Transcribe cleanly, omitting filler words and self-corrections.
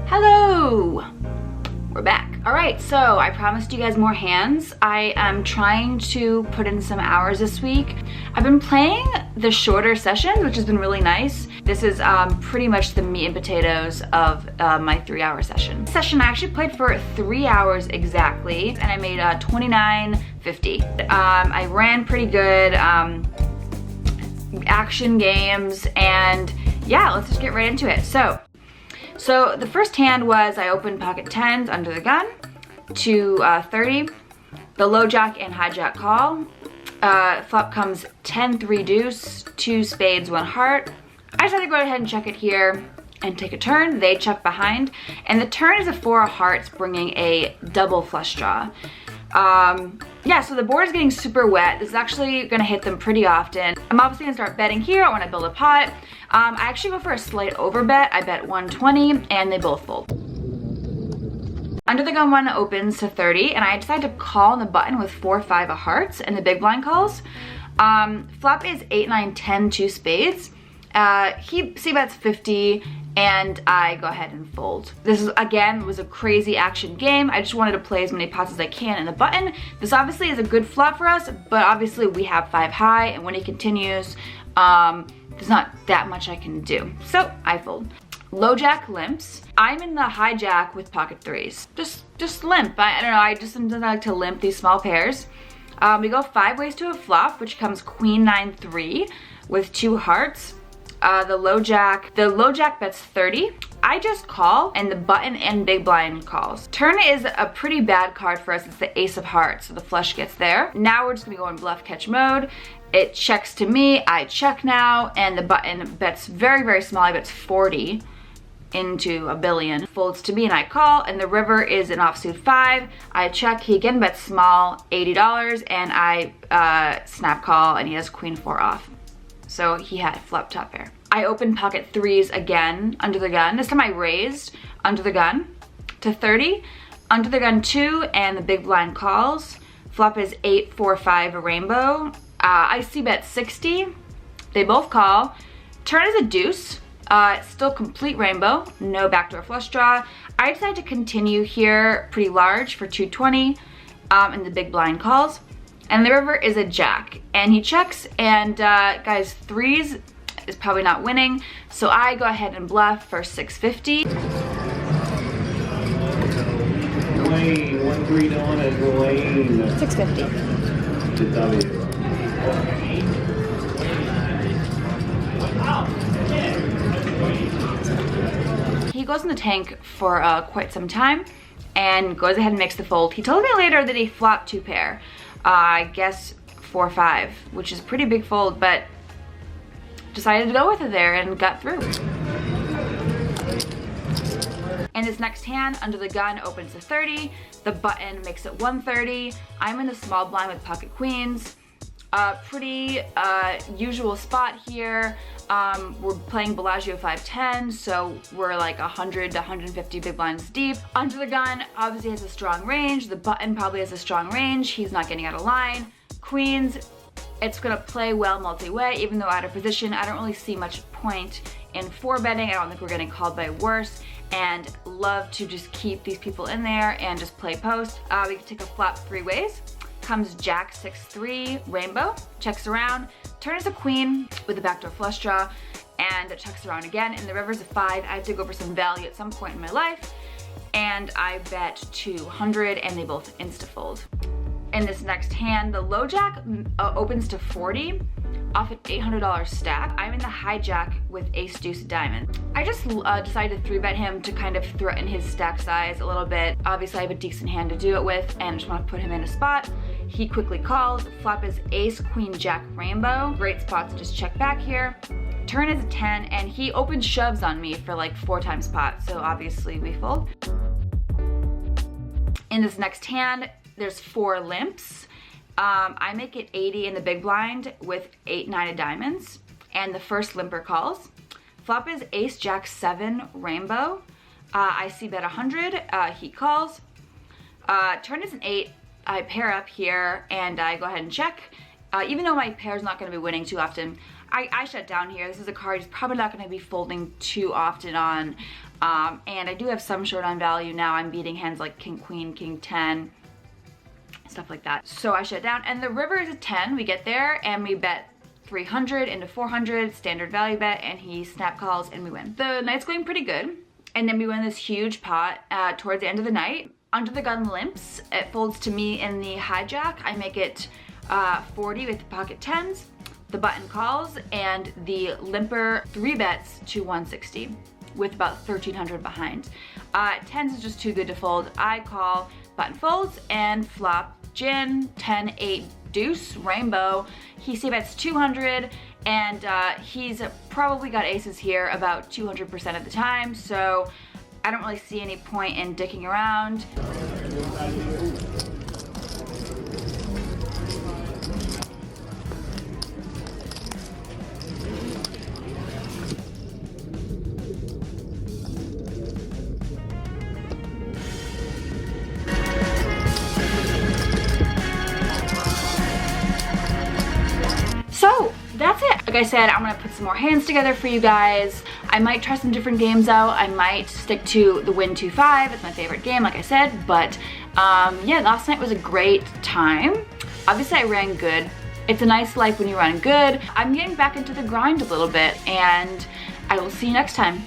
Hello! We're back. All right, so I promised you guys more hands. I am trying to put in some hours this week. I've been playing the shorter sessions, which has been really nice. This is pretty much the meat and potatoes of my 3-hour session. Session I actually played for 3 hours exactly, and I made $29.50. I ran pretty good, action games, and yeah, let's just get right into it. So the first hand was I opened pocket 10s under the gun to 30, the low jack and high jack call. Flop comes 10-3 deuce, 2 spades, 1 heart. I decided to go ahead and check it here and take a turn. They check behind, and the turn is a 4 of hearts, bringing a double flush draw. Yeah, so the board is getting super wet. This is actually gonna hit them pretty often. I'm obviously gonna start betting here. I wanna build a pot. I actually go for a slight over bet. I bet 120 and they both fold. Under the gun one opens to 30 and I decide to call on the button with 4-5 of hearts and the big blind calls. Flop is 8-9-10 2 spades. He c-bets 50 and I go ahead and fold. This is, again, was a crazy action game. I just wanted to play as many pots as I can in the button. This obviously is a good flop for us, but obviously we have 5 high, and when he continues, there's not that much I can do. So I fold. Low jack limps. I'm in the high jack with pocket 3s. Just limp. I don't know, I just sometimes like to limp these small pairs. We go 5 ways to a flop, which comes queen 9-3 with 2 hearts. The low jack bets 30. I just call, and the button and big blind calls. Turn is a pretty bad card for us. It's the ace of hearts, so the flush gets there. Now we're just gonna go in bluff catch mode. It checks to me, I check now, and the button bets very, very small. He bets 40 into a billion. Folds to me and I call, and the river is an offsuit 5. I check, he again bets small, $80, and I snap call, and he has queen 4 off. So he had flop top pair. I opened pocket 3s again under the gun. This time I raised under the gun to 30. Under the gun 2 and the big blind calls. Flop is 8-4-5 a rainbow. I c-bet 60. They both call. Turn is a deuce. Still complete rainbow. No backdoor flush draw. I decided to continue here pretty large for 220 and the big blind calls. And the river is a jack, and he checks, and guys, 3s is probably not winning, so I go ahead and bluff for 650. Wayne, 1-3 on it, Wayne. 650. To W. He goes in the tank for quite some time, and goes ahead and makes the fold. He told me later that he flopped 2 pair. I guess 4-5, which is pretty big fold, but decided to go with it there and got through. And this next hand, under the gun, opens to 30. The button makes it 130. I'm in the small blind with pocket queens. Pretty usual spot here. We're playing Bellagio 5-10, so we're like 100 to 150 big blinds deep. Under the gun obviously has a strong range. The button probably has a strong range. He's not getting out of line. Queens, it's gonna play well multi-way, even though out of position. I don't really see much point in 4-betting. I don't think we're getting called by worse, and love to just keep these people in there and just play post. We can take a flop 3 ways. Comes jack 6-3 rainbow, checks around. Turn is a queen with a backdoor flush draw, and it checks around again. And the river's a 5. I have to go for some value at some point in my life, and I bet 200, and they both insta-fold. In this next hand, the low jack opens to 40 off an $800 stack. I'm in the high jack with ace-deuce diamond. I just decided to 3-bet him to kind of threaten his stack size a little bit. Obviously I have a decent hand to do it with, and just want to put him in a spot. He quickly calls. Flop is ace, queen, jack, rainbow. Great spot to just check back here. Turn is a 10, and he opened shoves on me for like 4 times pot, so obviously we fold. In this next hand, there's 4 limps. I make it 80 in the big blind with 8-9 of diamonds, and the first limper calls. Flop is ace, jack, 7 rainbow. I c-bet 100, he calls. Turn is an 8. I pair up here and I go ahead and check. Even though my pair's not going to be winning too often, I shut down here. This is a card he's probably not going to be folding too often on. And I do have some showdown value now. I'm beating hands like king, queen, king 10, stuff like that. So I shut down, and the river is a 10. We get there and we bet 300 into 400, standard value bet, and he snap calls and we win. The night's going pretty good, and then we win this huge pot towards the end of the night. Under the gun limps, it folds to me in the hijack. I make it 40 with the pocket 10s. The button calls, and the limper 3 bets to 160 with about 1300 behind. 10s is just too good to fold. I call, button folds, and flop gin, 10, 8, deuce, rainbow. He c-bets 200, and he's probably got aces here about 200% of the time, so I don't really see any point in dicking around. So that's it. Like I said, I'm gonna put some more hands together for you guys. I might try some different games out. I might stick to the Win 2-5. It's my favorite game, like I said. But yeah, last night was a great time. Obviously, I ran good. It's a nice life when you run good. I'm getting back into the grind a little bit, and I will see you next time.